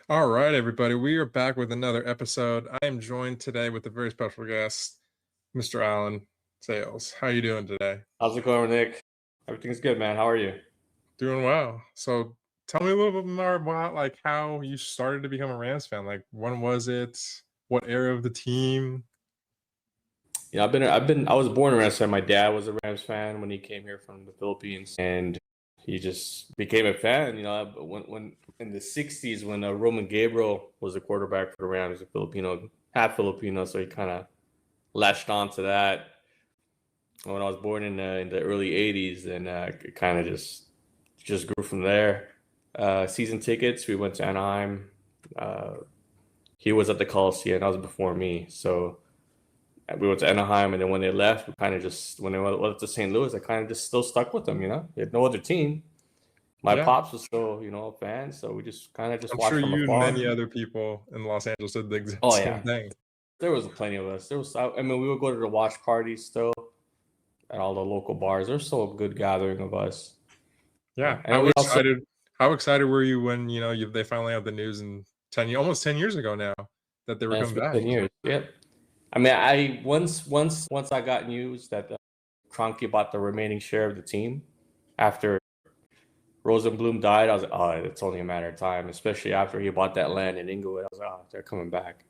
All right, everybody. We are back with another episode. I am joined today with a very special guest, Mr. Alan Sales. How you doing today? How's it going, Nick? Everything's good, man. How are you? Doing well. So, tell me a little bit more about like how you started to become a Rams fan. Like, when was it? What era of the team? I was born a Rams fan. My dad was a Rams fan when he came here from the Philippines, and he just became a fan. When in the '60s, when Roman Gabriel was the quarterback for the Rams, a Filipino, half Filipino, so he kind of latched on to that. When I was born in the early '80s, and it kind of just grew from there. Season tickets, we went to Anaheim. Uh, he was at the Coliseum. That was before me, so. We went to Anaheim, and then when they left, we kind of just when they went to St. Louis, I kind of just still stuck with them. They had no other team. My Yeah, pops was still, a fan, so we just kind of just I'm watched sure from you and afar. many other people in Los Angeles did the exact Oh same yeah, thing. there was plenty of us. I mean, we would go to the watch parties still at all the local bars. There's still a good gathering of us. Yeah. And we also, How excited were you when they finally had the news in almost 10 years ago now that they were man, it's coming been back? 10 years. Yep. I mean, I once I got news that Kroenke bought the remaining share of the team after Rosenblum died, I was like, oh, it's only a matter of time, especially after he bought that land in Inglewood. I was like, oh, they're coming back.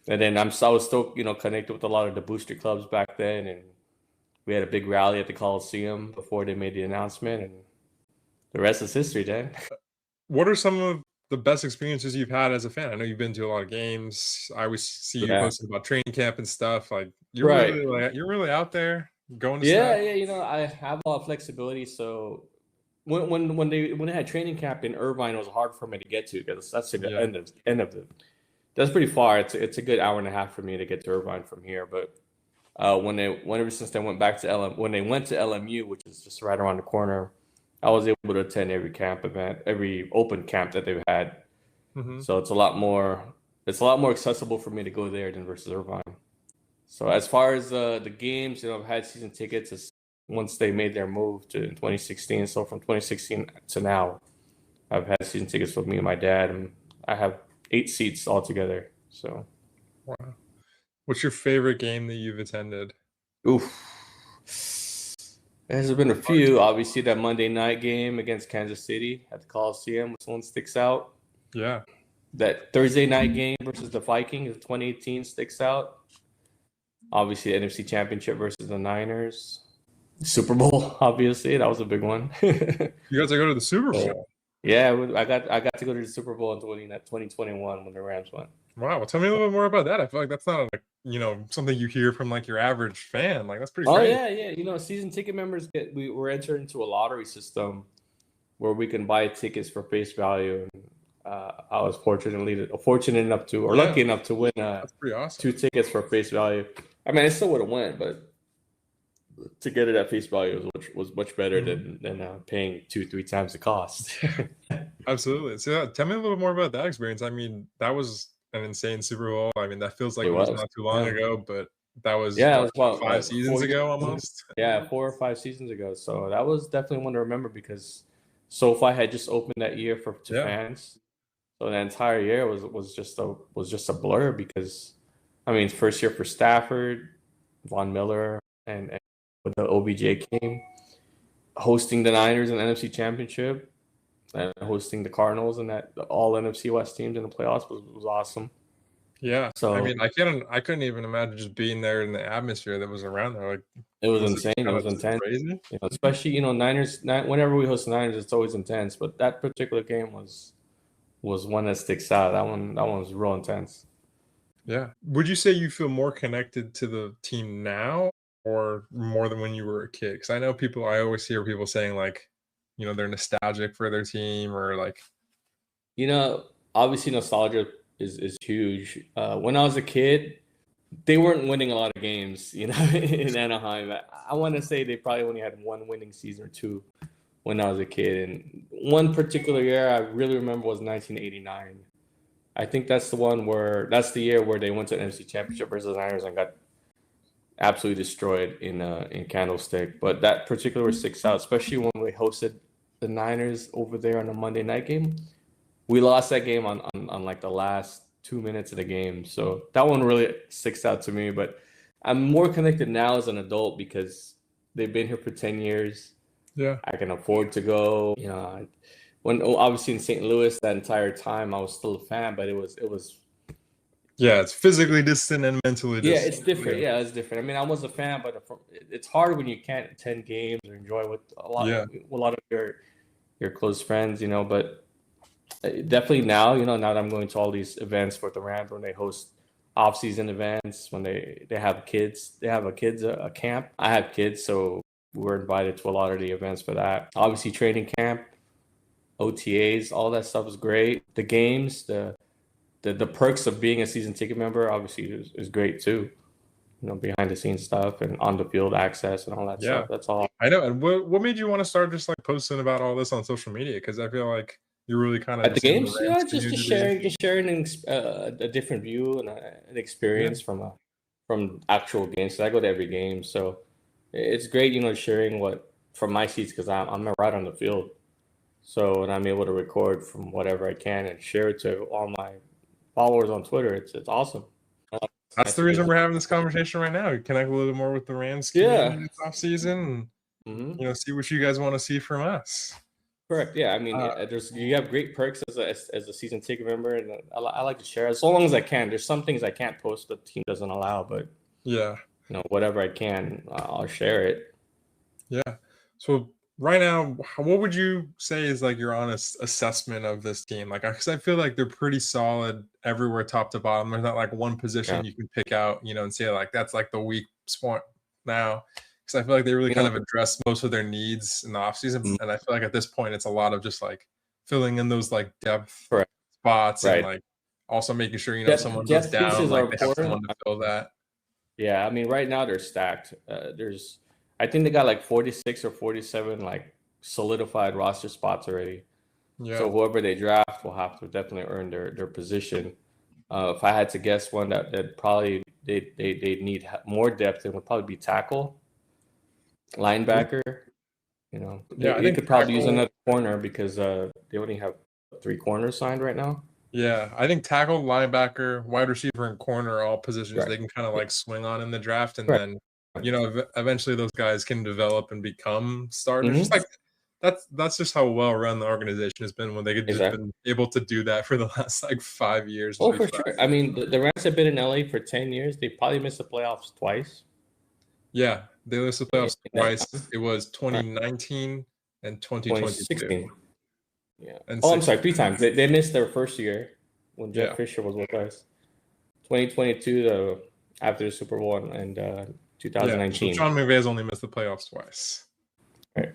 And then I was still, connected with a lot of the booster clubs back then, and we had a big rally at the Coliseum before they made the announcement, and the rest is history, Dan. What are some of the best experiences you've had as a fan? I know you've been to a lot of games. I always see you Yeah. posting about training camp and stuff. Like Right. you're really out there going to stuff. Yeah, yeah. I have a lot of flexibility, so when they had training camp in Irvine, it was hard for me to get to because that's the Yeah. end of the. That's pretty far. It's a good hour and a half for me to get to Irvine from here, but. Whenever since they went back to when they went to LMU, which is just right around the corner, I was able to attend every camp event, every open camp that they've had. Hmm. So it's a lot more accessible for me to go there than versus Irvine. So as far as the games, I've had season tickets once they made their move to 2016. So from 2016 to now, I've had season tickets with me and my dad, and I have 8 seats altogether. So, Wow. What's your favorite game that you've attended? oof. There's been a few. Obviously, that Monday night game against Kansas City at the Coliseum, which one sticks out. Yeah. That Thursday night game versus the Vikings, 2018, sticks out. Obviously, the NFC Championship versus the Niners. Super Bowl, obviously, that was a big one. You got to go to the Super Yeah, Bowl. I got to go to the Super Bowl in 2021 when the Rams won. Wow. Well, tell me a little bit more about that. I feel like that's not like, something you hear from like your average fan. Like that's pretty Oh great. yeah, yeah. Season ticket members we were entered into a lottery system where we can buy tickets for face value. I was fortunate enough to, or Yeah. lucky enough to win That's pretty awesome. 2 tickets for face value. I mean, I still would have went, but to get it at face value was much better Mhm. than paying 2-3 times the cost. Absolutely. So tell me a little bit more about that experience. I mean, that was an insane Super Bowl. I mean, that feels like It it was was, not too long yeah, ago, but that was yeah. It what, was about five what seasons 4 years, ago almost. yeah, 4 or 5 seasons ago. So that was definitely one to remember because SoFi had just opened that year to Yeah. fans. So the entire year was just a blur because, I mean, first year for Stafford, Von Miller, and when the OBJ came, hosting the Niners in the NFC Championship and hosting the Cardinals and that all NFC West teams in the playoffs was awesome. Yeah. I So mean, I couldn't even imagine just being there in the atmosphere that was around there. Like, it was was it insane. just It kind of was just intense. crazy? Especially whenever we host the Niners, it's always intense. But that particular game was one that sticks out. That one was real intense. Yeah. Would you say you feel more connected to the team now or more than when you were a kid? Because I know I always hear people saying like, they're nostalgic for their team or like, You know, Obviously nostalgia is huge. When I was a kid, they weren't winning a lot of games, in Anaheim. I want to say they probably only had one winning season or two when I was a kid. And one particular year I really remember was 1989. I think that's the year where they went to the NFC Championship versus the Niners and got absolutely destroyed in Candlestick. But that particular sticks out, especially when we hosted the Niners over there on a Monday night game. We lost that game on like the last 2 minutes of the game. So that one really sticks out to me. But I'm more connected now as an adult because they've been here for 10 years. Yeah. I can afford to go. When obviously in St. Louis that entire time I was still a fan, but it was Yeah, it's physically distant and mentally distant. it's different. Yeah, it's different. I mean, I was a fan, but it's hard when you can't attend games or enjoy with a lot of your close friends. But definitely now, now that I'm going to all these events for the Rams when they host off-season events, when they have kids, they have a camp. I have kids, so we're invited to a lot of the events for that. Obviously, training camp, OTAs, all that stuff is great. The games, the perks of being a season ticket member, obviously, is great too. Behind the scenes stuff and on the field access and all that stuff. That's all. I know. And what made you want to start just like posting about all this on social media? Because I feel like you're really kind of at the games, just sharing a different view and an experience from actual games. So I go to every game, so it's great, sharing what from my seats because I'm right on the field. So and I'm able to record from whatever I can and share it to all my followers on Twitter. It's awesome. That's the reason we're having this conversation right now. Connect a little bit more with the Rams community this offseason and see what you guys want to see from us. Correct. Yeah. I mean, you have great perks as a season ticket member, and I like to share as long as I can. There's some things I can't post that the team doesn't allow, but whatever I can, I'll share it. Yeah. So right now, what would you say is like your honest assessment of this team? Like, because I feel like they're pretty solid everywhere, top to bottom. There's not like one position you can pick out, and say like that's like the weak spot now. Because I feel like they really kind of addressed most of their needs in the offseason. And I feel like at this point, it's a lot of just like filling in those like depth spots and like also making sure, someone goes down, like they have someone to fill that. Yeah. I mean, right now they're stacked. I think they got like 46 or 47 like solidified roster spots already. Yeah. So whoever they draft will have to definitely earn their position. If I had to guess one that probably they need more depth, it would probably be tackle, linebacker. They could probably use another corner because they only have 3 corners signed right now. Yeah, I think tackle, linebacker, wide receiver, and corner are all positions they can kind of like swing on in the draft, and then eventually those guys can develop and become starters. Just like that's just how well run the organization has been when they could just been able to do that for the last like 5 years. Oh, for sure. I mean, the Rams have been in LA for 10 years. They probably missed the playoffs twice. Yeah, they missed the playoffs twice. It was 2019 and 2022. Yeah. I'm sorry, 3 times. They missed their first year when Jeff Fisher was with us. 2022 after the Super Bowl and 2019. So Sean McVay's only missed the playoffs twice. Right.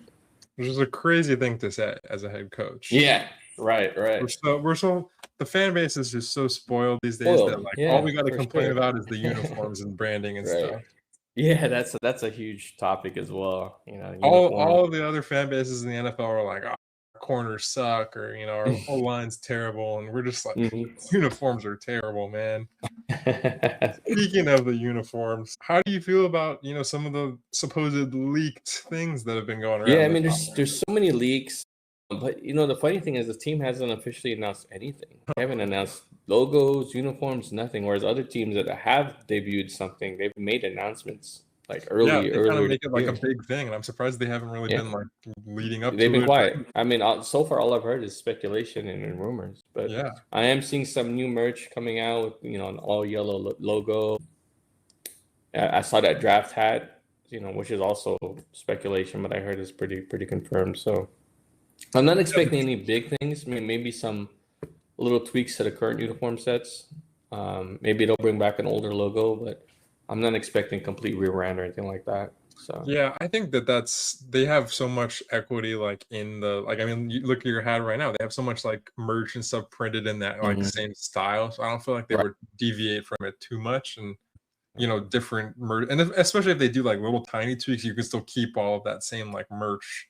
Which is a crazy thing to say as a head coach. Yeah. Right. We're so the fan base is just so spoiled these days that like all we got to complain about is the uniforms and branding and stuff. Yeah, that's a huge topic as well. All of the other fan bases in the NFL are like, corners suck, or our whole line's terrible, and we're just like uniforms are terrible, man. Speaking of the uniforms, how do you feel about some of the supposed leaked things that have been going around? Yeah, I mean, there's so many leaks, but the funny thing is the team hasn't officially announced anything. They haven't announced logos, uniforms, nothing. Whereas other teams that have debuted something, they've made announcements. Like early, they kind of make it like a big thing, and I'm surprised they haven't really been like leading up. They've been quiet. I mean, so far all I've heard is speculation and rumors. But I am seeing some new merch coming out with an all yellow logo. I saw that draft hat, which is also speculation, but I heard it's pretty confirmed. So I'm not expecting any big things. I mean, maybe some little tweaks to the current uniform sets. Maybe they'll bring back an older logo, but I'm not expecting complete rebrand or anything like that. So yeah, I think they have so much equity like in the I mean, you look at your hat right now, they have so much like merch and stuff printed in that like same style. So I don't feel like they would deviate from it too much, and different merch, and especially if they do like little tiny tweaks, you can still keep all of that same like merch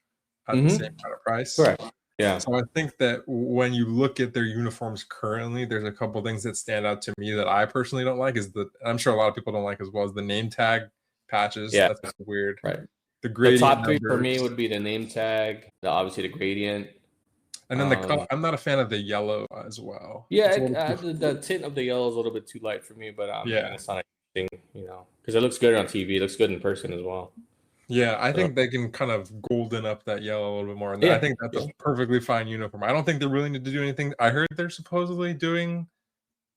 at the same kind of price. Correct. Yeah. So I think that when you look at their uniforms currently, there's a couple things that stand out to me that I personally don't like. I'm sure a lot of people don't like as well, as the name tag patches. Yeah, that's weird. Right. The top 3 for me would be the name tag, obviously the gradient. And then I'm not a fan of the yellow as well. Yeah, It's a little the tint of the yellow is a little bit too light for me, but I mean, yeah. it's not a thing, because it looks good on TV. It looks good in person as well. Yeah, I So, think they can kind of golden up that yellow a little bit more, and I yeah, think that's yeah, a perfectly fine uniform. I don't think they really need to do anything. I heard they're supposedly doing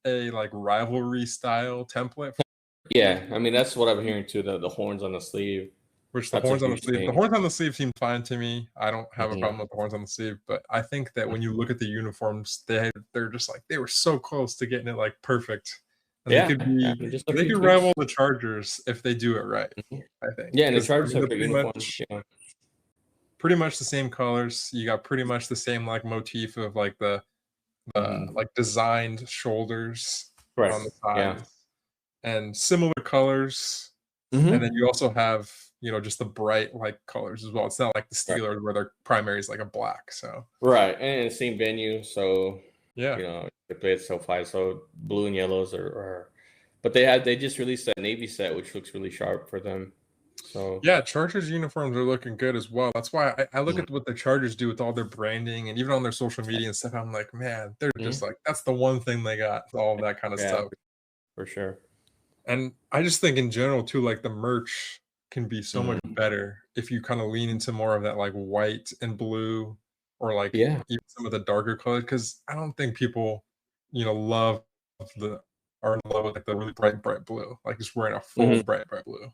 a like rivalry style template, yeah. I mean, that's what I'm hearing too. The horns on the sleeve. which That's a huge the thing. horns on the sleeve seem fine to me. I don't have a Mhm. problem with the horns on the sleeve, but I think that when you look at the uniforms, they're just like they were so close to getting it like perfect, and Yeah, I mean, just a they few could rival tweaks. the Chargers if they do it right. Mhm. I think Yeah, and the because I Chargers mean have they're great uniforms. Yeah. pretty much the same colors. You got pretty much the same like motif of like the Hmm. like designed shoulders Right. on the Yeah. sides and similar colors. And then Hmm. you also have, just the bright like colors as well. It's not like the Right. Steelers where their primary is like a black. So Right, and the same venue, so yeah. they play at SoFi, so blue and yellows are. But they just released that navy set, which looks really sharp for them. So Yeah, Chargers uniforms are looking good as well. That's why I look mhm, at what the Chargers do with all their branding and even on their social media and stuff. I'm like, man, they're just mhm, like that's the one thing they got, all of that kind of yeah, stuff. for sure. And I just think in general too, like the merch can be so much Mhm. better if you kind of lean into more of that like white and blue or like Yeah. even some of the darker colors. Cause I don't think people, love the are in love with like the really bright blue, like just wearing a full Mhm. bright blue. So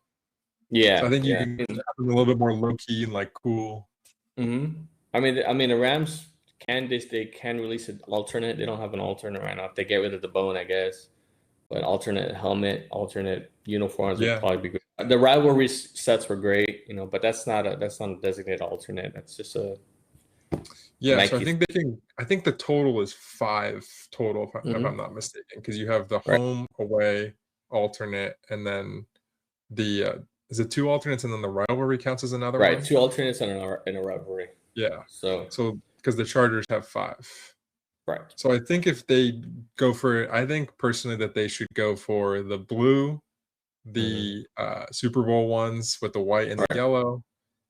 I Yeah, think you yeah. can have it a little bit more low key and like cool. Mhm. I mean, the Rams they can release an alternate. They don't have an alternate right now. If they get rid of the bone, I guess. But alternate helmet, alternate uniforms would Yeah. probably be good. The rivalry sets were great, but that's not a designated alternate. That's just a Yeah, so Nike. I think the total is 5 total if I'm Hmm. not mistaken, because you have the Right, home, away, alternate, and then the, is it 2 alternates and then the rivalry counts as another right. one? Two alternates in a rivalry. Yeah. So So because the Chargers have 5. right, So I think if they go for it, I think personally that they should go for the blue, hmm, the, Super Bowl ones with the white and the right. yellow.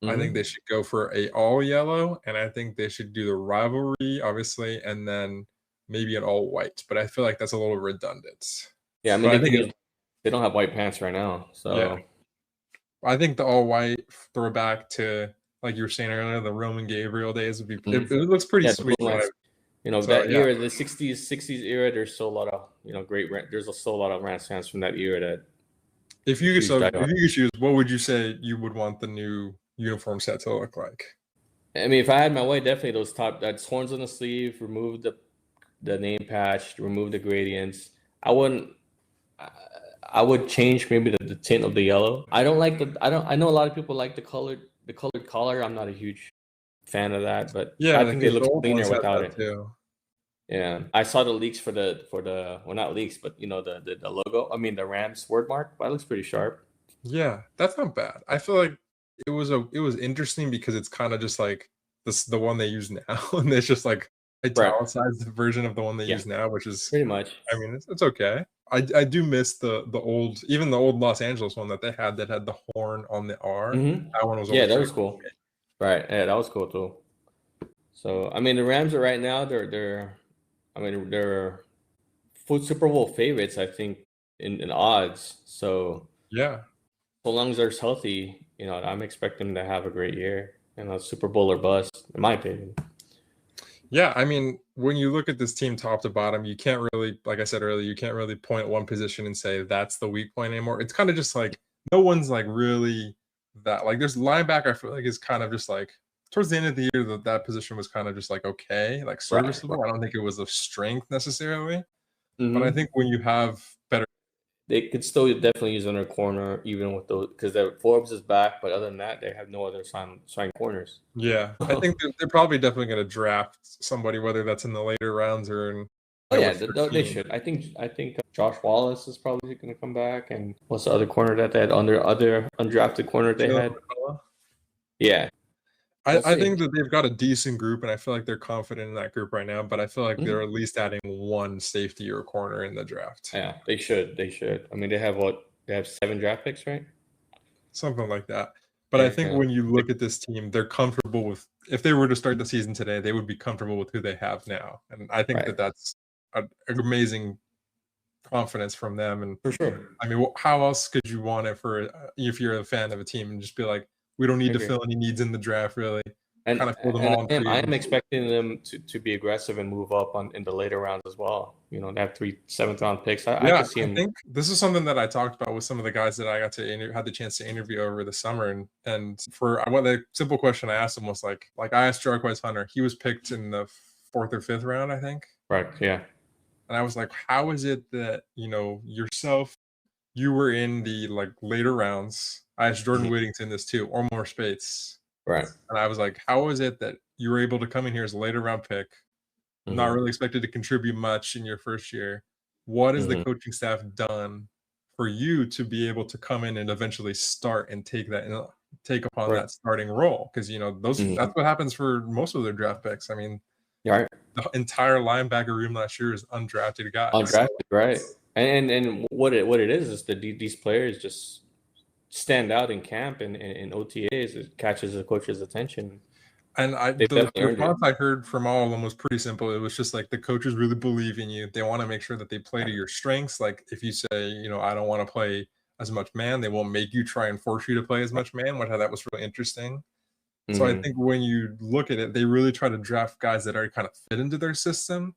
I think they Hmm. should go for a all yellow, and I think they should do the rivalry, obviously, and then maybe an all white, but I feel like that's a little redundant. Yeah, I mean But I they can think use. They don't have white pants right now, yeah. so I think the all white throwback to, like you were saying earlier, the Roman Gabriel days would be it mhm. looks pretty Yeah, the sweet blue when I lines. so That yeah. era, the '60s era. There's still a lot of great. There's still a lot of Rams fans from that era that huge If diehard. you could choose, what would you say you would want the new uniform set to look like? I mean, if I had my way, definitely that's horns on the sleeve, remove the name patch, remove the gradients. I wouldn't. I I would change maybe the tint of the yellow. I don't like the. I don't. I know a lot of people like the colored collar. I'm not a huge fan of that, but I Yeah, think it because the looks old cleaner ones had without that it. too. Yeah, I saw the leaks well, not leaks, but the logo. I mean the Rams word mark. That looks pretty sharp. Yeah, that's not bad. I feel like it was interesting because it's kinda just like the one they use now, and it's just like Right. italicized version of the one they Yeah. use now, which is Pretty much. I mean, it's okay. I do miss the old even the old Los Angeles one that had the horn on the R. Hmm. That one was Yeah, always that pretty was cool. Right. Yeah, that was cool too. So I mean, the Rams are right now. I mean, they're full Super Bowl favorites. I think in odds. yeah. So long as they're healthy, I'm expecting them to have a great year. Super Bowl or bust, in my opinion. Yeah, I mean, when you look at this team top to bottom, you can't really, like I said earlier, you can't really point at one position and say that's the weak point anymore. It's kind of just like no one's like really that like there's linebacker. I feel like is kind of just like towards the end of the year that position was kind of just like okay, like Right. Right. serviceable. I don't think it was of strength necessarily, but I Hmm. think when you have better, They could still definitely use another corner, even with those, because Forbes is back. But other than that, they have no other sign corners. yeah, I think they're probably definitely going to draft somebody, whether that's in the later rounds or in Oh yeah, number they 13. should. I think Josh Wallace is probably going to come back, and what's the other corner that they had under other undrafted corner they Jalen had? McCullough. Yeah, we'll I see. think that they've got a decent group, and I feel like they're confident in that group right now. But I feel like they're Mhm. at least adding one safety or corner in the draft, Yeah, they should. They should. I mean, they have 7 draft picks, right? something like that. But I think Yeah. when you look at this team, they're comfortable with if they were to start the season today, they would be comfortable with who they have now, and I think Right. that that's an amazing confidence from them. And For sure. I mean, how else could you want it for if you're a fan of a team and just be like, we don't I need to agree. fill any needs in the draft, really. And Kind of fill them and all in I free am agency. expecting them to be aggressive and move up in the later rounds as well. You know, they have 3 7th round picks. I Yeah, could see I them. think this is something that I talked about with some of the guys that I got to had the chance to interview over the summer, and for what the simple question I asked him was like I asked Jarquez Hunter, he was picked in the fourth or fifth round, I think, Right. Yeah. and I was like, how is it that yourself you were in the like later rounds? I asked Jordan Mhm. Whittington this too, or more Spates, Right. and I was like, how is it that you were able to come in here as a later round pick? Not Mhm. really expected to contribute much in your first year. What has the Mhm. coaching staff done for you to be able to come in and eventually start and take upon Right. that starting role? Because those Mhm. that's what happens for most of their draft picks. I mean, Right. the entire linebacker room last year is undrafted guys. So Undrafted, right? And what it is that these players just stand out in camp and in OTAs. It catches the coach's attention. and They've the definitely earned it. response I heard from all of them was pretty simple. It was just like the coaches really believe in you. They want to make sure that they play to Right. your strengths. Like if you say, I don't want to play as much man, they won't make you try and force you to play as much man, which I thought was really interesting. So I Mhm. think when you look at it, they really try to draft guys that are kind of fit into their system,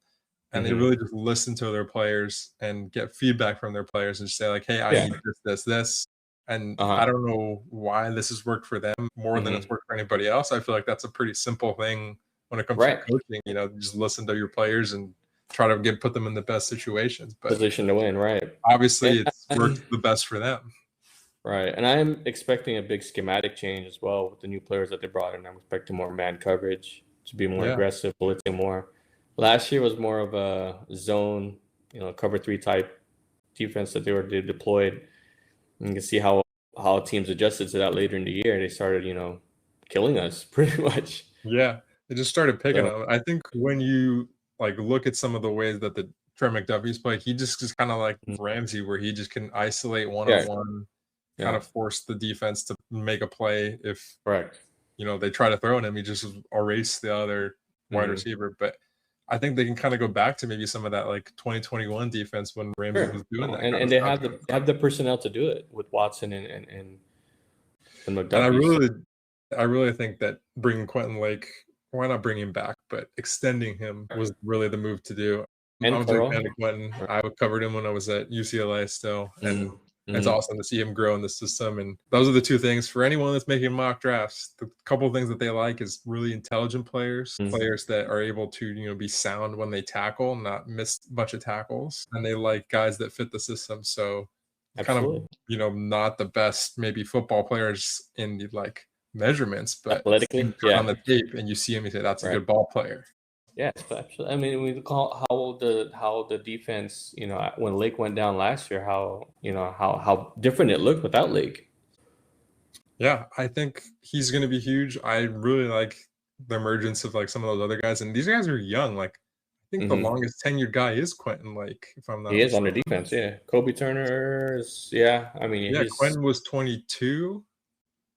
and they Mhm. really just listen to their players and get feedback from their players and say like, "Hey, I Yeah. need this, this, this." And Uh-huh. I don't know why this has worked for them more than it's Mhm. worked for anybody else. I feel like that's a pretty simple thing when it comes to Right. coaching. Just listen to your players and try to put them in the best situations. But Position to win, right? obviously, And it's worked the best for them. right. And I'm expecting a big schematic change as well with the new players that they brought in. I'm expecting more man coverage to be more Yeah. aggressive, blitzing more. Last year was more of a zone, cover 3 type defense that they deployed. And you can see how teams adjusted to that later in the year. They started, killing us pretty much. Yeah, they just started picking So on him. I think when you, like, look at some of the ways that the Trent McDuffie's play, he just kinda like Ramsey, where he just can isolate yeah, one-on-one, kind yeah, of force the defense to make a play. If, correct. they try to throw at him, he just erase the other wide Hmm. receiver. But I think they can kinda go back to maybe some of that, like, 2021 defense when Ramsey was Sure. doing No, that and, kind of and they stuff. have the personnel to do it with Watson and And I McDuffie. So, really I really think that bringing Quentin Lake, why not bring him back, but extending him was really the move to do. and I'm a big fan Carl. of Quentin. Right. I covered him when I was at UCLA still, and Mhm, it's mhm. awesome to see him grow in the system. And those are the two things for anyone that's making mock drafts. The couple of things that they like is really intelligent players, Mhm. players that are able to, be sound when they tackle, not miss a bunch of tackles, and they like guys that fit the system. So kind of, Absolutely. not the best maybe football players in the like measurements, but you Athletically, turn on yeah. the tape and you see him, you say that's a Right. good ball player. Yeah, absolutely. I mean, we call how the defense, when Lake went down last year, how different it looked without Lake. Yeah, I think he's gonna be huge. I really like the emergence of like some of those other guys, and these guys are young. Like I think the Hmm. longest tenured guy is Quentin Lake, if I'm He not is on the mistaken. defense, yeah. Kobe Turner is, yeah. I mean, Yeah, he's Quentin was 22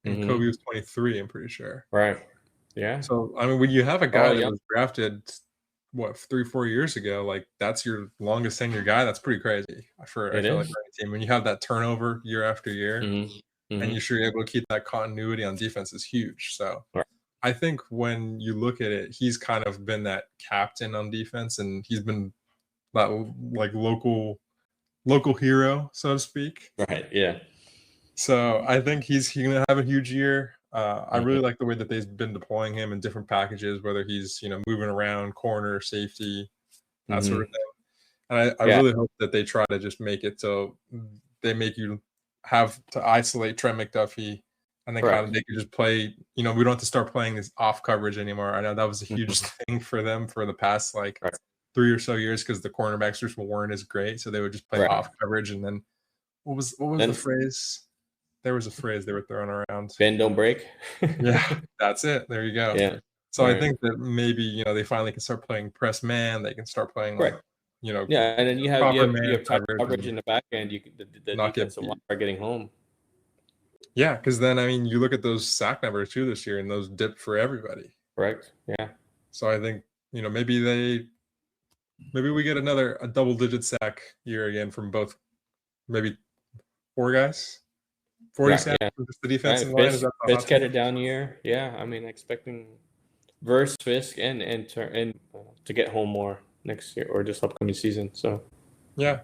and Kobe hmm was 23, I'm pretty sure. right. Yeah. So, I mean, when you have a guy All that young. was drafted, what, 3, 4 years ago, like, that's your longest tenured guy, that's pretty crazy I It feel like is. for any team. When you have that turnover year after year, Hmm. and Hmm. you're sure you're able to keep that continuity on defense is huge. So, Right. I think when you look at it, he's kind of been that captain on defense, and he's been that, like, local hero, so to speak. Right. Yeah. So I think he's gonna have a huge year. I really Hmm. like the way that they've been deploying him in different packages, whether he's moving around, corner, safety, that sort of Hmm. thing. And I Yeah. really hope that they try to just make it so they make you have to isolate Trent McDuffie, and then kind of Correct. they could just play. We don't have to start playing this off coverage anymore. I know that was a huge Hmm. thing for them for the past like Right. 3 or so years because the cornerbacks just weren't as great, so they would just play Right. off coverage. And then what was the Then phrase? There was a phrase they were throwing around. bend don't break. Yeah, that's it. There you go. Yeah. So I Right. think that maybe, they finally can start playing press man. They can start playing like, Correct. you know, Yeah, and then you have you proper have you man have tight coverage coverage and in the back end. The not get defensive line beat. are getting home. Yeah, because then I mean, you look at those sack numbers too this year, and those dipped for everybody. Correct? Yeah. So I think maybe we get a double digit sack year again from both maybe four guys, 40 Yeah. sacks Yeah. from just the Right. defensive line. Is Fisk that the hot Fisk take? had a down year. Yeah. I mean, expecting versus Fisk and to get home more next year or this upcoming season. So Yeah,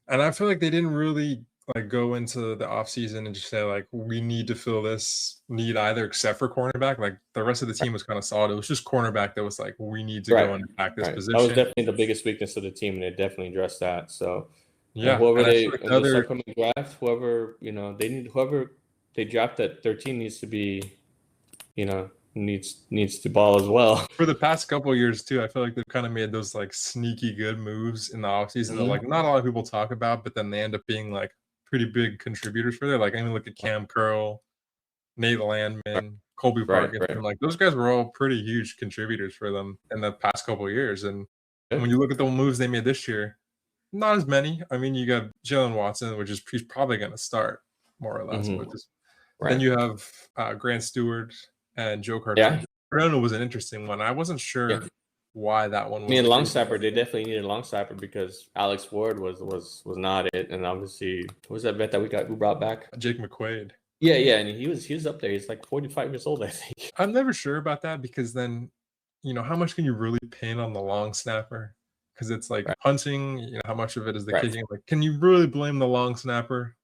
and I feel like they didn't really like go into the offseason and just say like we need to fill this need either, except for cornerback. Like the rest of the team was kind of solid. It was just cornerback that was like we need to right. go and attack this Right. That was position. definitely the biggest weakness of the team, and they definitely addressed that. So and Yeah, whoever and I they feel like in the this other upcoming draft, whoever they draft at 13 needs to be, needs to ball as well. for the past couple of years too, I feel like they've kind of made those like sneaky good moves in the offseason that like not a lot of people talk about, but then they end up being like pretty big contributors for there. Like I mean, look at Cam Curl, Nate Landman, Colby Right. Parkinson. Right. Like those guys were all pretty huge contributors for them in the past couple of years. And when Good. you look at the moves they made this year, not as many. I mean, you got Jalen Watson, which is he's probably going to start more or less, but just then Right. you have Grant Stewart and Joe Cardone. Yeah. Cardone was an interesting one. I wasn't Yeah. sure why that one I was mean, the long case. snapper. They definitely needed a long snapper because Alex Ward was not it, and obviously, what was that vet that we brought back? Jake McQuaid. Yeah, yeah, and he was up there. He's like 45 years old, I think. I'm never sure about that because then, how much can you really pin on the long snapper? Because it's like Right, punting, how much of it is the right, kicking? Like, can you really blame the long snapper?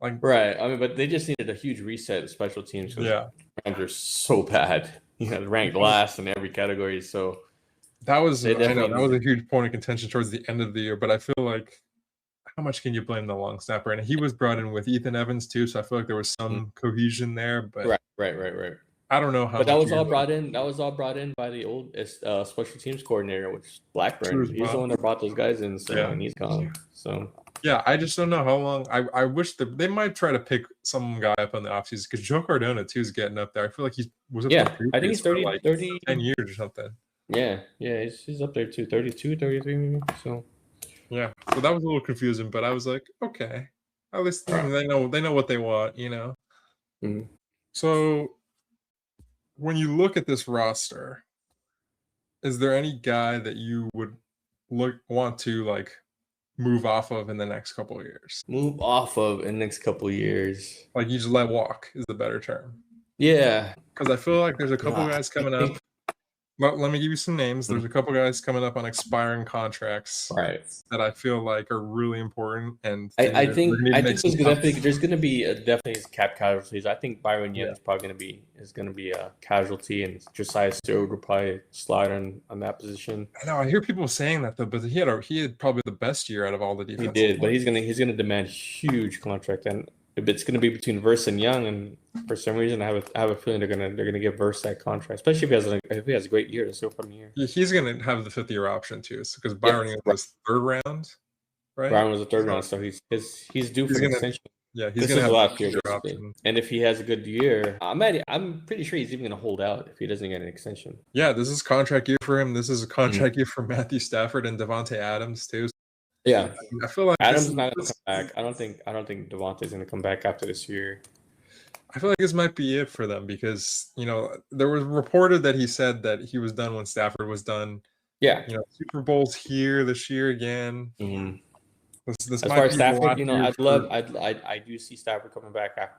Like, right. I mean, but they just needed a huge reset of special teams because yeah, Rams are so bad. Ranked that was, last in every category. So they I know definitely that was needed. a huge point of contention towards the end of the year, but I feel like how much can you blame the long snapper? And he was brought in with Ethan Evans too, so I feel like there was some cohesion there, but Right, right, right, right. I don't know how But that much was you can all really brought in. That was all brought in by the old special teams coordinator, which is true Blackburn. as He's the well. one that brought those guys in. So Yeah. and he's gone. So Yeah, I just don't know how long. I wish that they might try to pick some guy up on the offseason because Joe Cardona too is getting up there. I feel like he was up the yeah, I think Patriots he's for 30, like 30. 10 years or something. Yeah, yeah, he's up there too. 32, 33 maybe. So Yeah, so that was a little confusing, but I was like, okay, at least right. they know what they want, Mhm. So when you look at this roster, is there any guy that you would want to like move off of in the next couple of years? Move off of in the next couple of years. Like you just let walk is the better term. Yeah. Because I feel like there's a couple guys I coming up. think Well, let me give you some names. There's a couple guys coming up on expiring contracts right. that I feel like are really important, and they're I gonna need to make think some tough. there's gonna be definitely cap casualties. I think Byron Yeah, Young's probably gonna be a casualty, and Josiah Stewart will probably slide on that position. I know. I hear people saying that though, but he had probably the best year out of all the He defensive did, but line. he's gonna demand huge contract, and if it's gonna be between Verse and Young, and for some reason I have a feeling they're gonna give Verse that contract, especially if he has a great year to start from the year. He's gonna have the 5th-year option too, because Yeah, Byron Young was third round, right? Brown was a third So round, so he's due for he's an gonna extension. he's This gonna is the have the last year, 5th-year basically. option. And if he has a good year, I'm pretty sure he's even going to hold out if he doesn't get an extension. Yeah, this is contract year for him. This is a contract year for Matthew Stafford and Devontae Adams too. Yeah, I feel like Adams is not going to come back. I don't think Devontae's going to come back after this year. I feel like this might be it for them because there was reported that he said that he was done when Stafford was done. Yeah. Super Bowl's here this year again. Mm-hmm. This As might far as be the Stafford, last year I do see Stafford coming back after,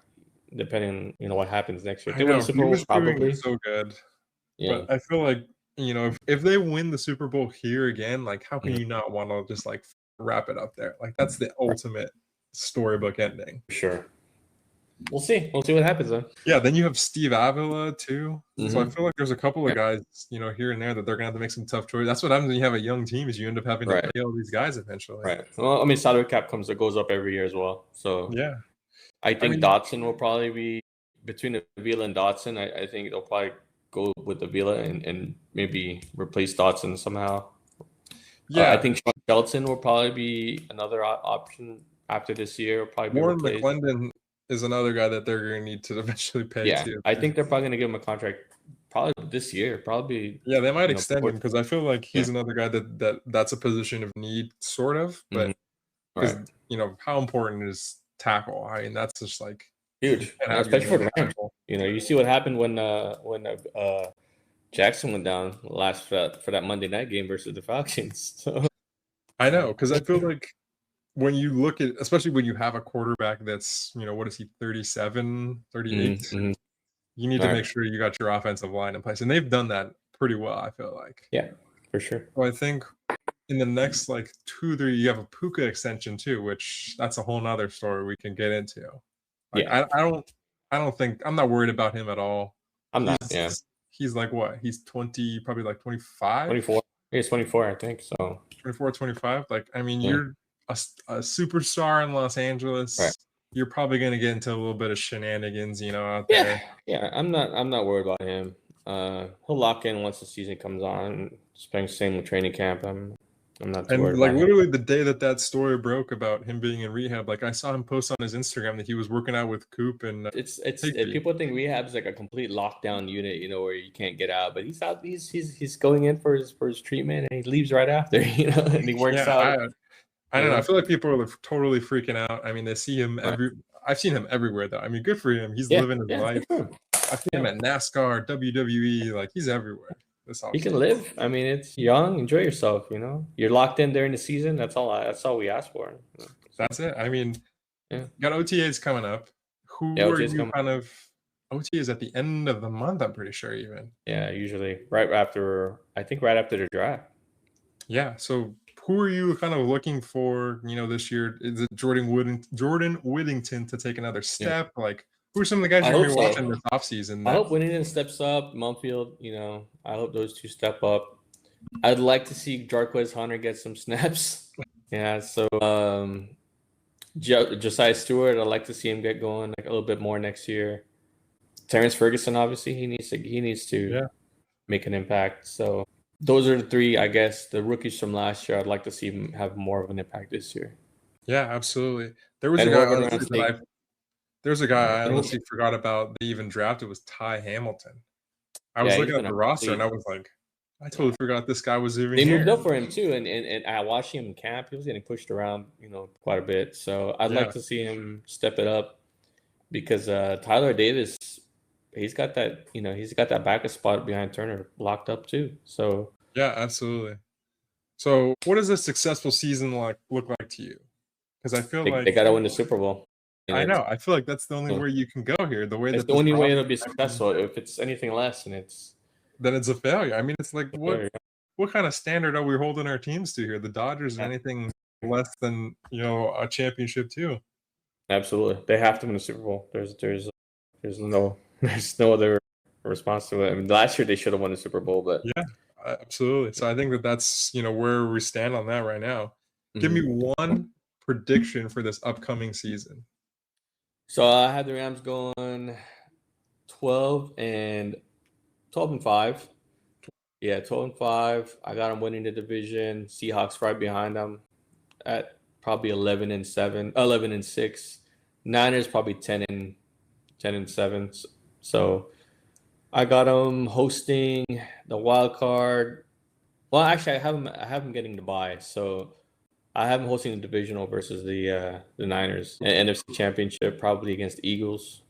depending on, what happens next year. If I they win know the Super he Bowl, was doing probably. so good, Yeah. but I feel like if they win the Super Bowl here again, like how can Mhm. you not want to just like wrap it up there? Like that's the ultimate storybook ending. For sure. We'll see. We'll see what happens then. Yeah, then you have Steve Avila too. So I Mm-hmm. feel like there's a couple of guys, here and there that they're gonna have to make some tough choices. That's what happens when you have a young team is you end up having to Right. pay all these guys eventually. Right. Well, I mean, salary cap goes up every year as well. So Yeah. I think mean, Dotson will probably be between Avila and Dotson. I think they'll probably go with Avila and maybe replace Dotson somehow. yeah. I think Sean Shelton will probably be another option after this year. Will probably be Warren replaced. McClendon is another guy that they're gonna need to eventually pay Yeah, too. I think they're probably gonna give him a contract probably this year. Probably. Yeah, they might extend him because I feel like he's Yeah. another guy that's a position of need, sort of. But Mhm. because Right. how important is tackle? I mean, that's just like Huge, And have your especially for most the Rams. impactful. You know, you see what happened when Jackson went down last for that Monday night game versus the Falcons. So I know, because I feel like when you look at, especially when you have a quarterback that's, what is he, 37, 38, mm-hmm. you need to All make right. sure you got your offensive line in place. And they've done that pretty well, I feel like. Yeah, for sure. So I think in the next like 2, 3, you have a Puka extension too, which that's a whole nother story we can get into. Like Yeah, I don't think I'm not worried about him at all. I'm not. Yeah, He's like what? He's 20, probably like 25, 24. He's 24, I think. So 24, 25. Like, I mean, yeah, you're a superstar in Los right. Angeles. You're probably going to get into a little bit of shenanigans, out Yeah, there. yeah. I'm not worried about him. He'll lock in once the season comes on. Spending same with training camp. I'm not too And worried like about him. literally the day that story broke about him being in rehab, like I saw him post on his Instagram that he was working out with Coop and Higby. People think rehab is like a complete lockdown unit, where you can't get out. But he's out. He's going in for his treatment, and he leaves right after, and he works Yeah, out. I don't know. I Yeah, feel like people are totally freaking out. I mean, they see him right. I've seen him everywhere though. I mean, good for him. He's Yeah, living his yeah. life. Good for him. I've seen him Yeah, at NASCAR, WWE, like he's everywhere this he can offseason. live. I mean, it's young. Enjoy yourself. You're locked in during the season. That's all. That's all we ask for. So, That's it. I mean, yeah, got OTAs coming up. yeah. Who are OT's you coming. kind of OTAs at the end of the month, I'm pretty sure even. Yeah, usually right after. I think right after the draft. Yeah. So who are you kind of looking for, this year? Is it Jordan Whittington to take another Yeah, step? Like who are some of the guys I you're hope gonna be watching so. this offseason I that hope Winnington steps up. Mumfield, I hope those two step up. I'd like to see Jarquez Hunter get some snaps. Yeah, so Josiah Stewart, I'd like to see him get going like a little bit more next year. Terrence Ferguson, obviously, he needs to yeah. make an impact. So those are the three, I guess, the rookies from last year. I'd like to see him have more of an impact this year. Yeah, absolutely. There was a And guy whoever they're honestly gonna take, there's a guy I and honestly forgot about they even drafted was Ty Hamilton. I was yeah, he's looking at been the a roster and complete. I was like, I Yeah. totally forgot this guy was even They moved here. up for him too, and I watched him in camp. He was getting pushed around, quite a bit. So I'd like Yeah. to see him step it up because Tyler Davis, he's got that backup spot behind Turner locked up too. So Yeah, absolutely. So what does a successful season look like to you? Because I feel they like got to win the Super Bowl, and I know. I feel like that's the only way you can go here. The way it's that the this only way roster it'll be is acting, successful. If it's anything less, and it's then it's a failure. I mean, it's like a what failure. what kind of standard are we holding our teams to here? The Dodgers are Yeah, anything less than, a championship too. absolutely, they have to win the Super Bowl. There's no there's no other response to it. I mean, last year they should have won the Super Bowl, but Yeah, absolutely. So I think that that's, where we stand on that right now. Give me mhm. one prediction for this upcoming season. So I had the Rams going 12 and 12-5. Yeah, 12-5. I got them winning the division. Seahawks right behind them at probably 11-7, 11-6. Niners probably 10-7. So I got them hosting the wild card. Well, actually, I have them getting the bye. So I have them hosting the divisional versus the Niners and NFC Championship probably against the Eagles.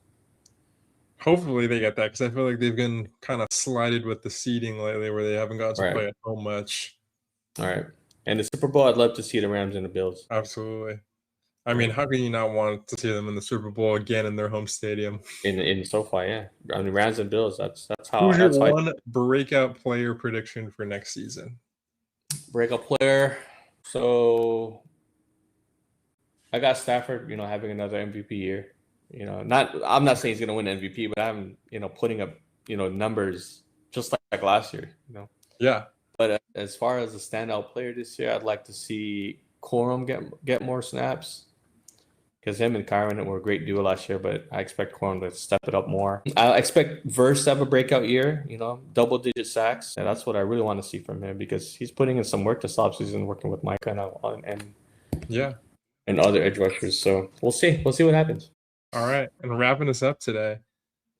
Hopefully they get that because I feel like they've been kind of slided with the seeding lately where they haven't gotten to Right. play at home much. All right. And the Super Bowl, I'd love to see the Rams and the Bills. Absolutely. I mean, Right. how can you not want to see them in the Super Bowl again in their home stadium? In SoFi, yeah. I mean, Rams and Bills. That's how Who's your that's how I one breakout player prediction for next season? break a player. So I got Stafford, having another MVP year. I'm not saying he's gonna win MVP, but I'm, putting up, numbers just like last year. Yeah. But as far as a standout player this year, I'd like to see Corum get more snaps because him and Kyron were a great duo last year. But I expect Corum to step it up more. I expect Verse to have a breakout year. Double-digit sacks, and that's what I really want to see from him because he's putting in some work this offseason, working with Micah Yeah. and other edge rushers. So we'll see. We'll see what happens. All right. And wrapping us up today,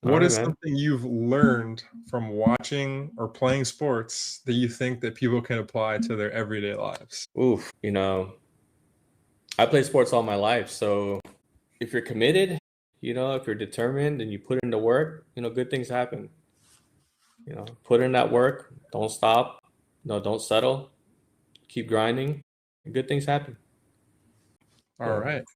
All what right, is man. something you've learned from watching or playing sports that you think that people can apply to their everyday lives? Oof. I played sports all my life, so if you're committed, you know, if you're determined and you put in the work, you know, good things happen. You know, put in that work, don't stop, no, don't settle, keep grinding, and good things happen. All So right.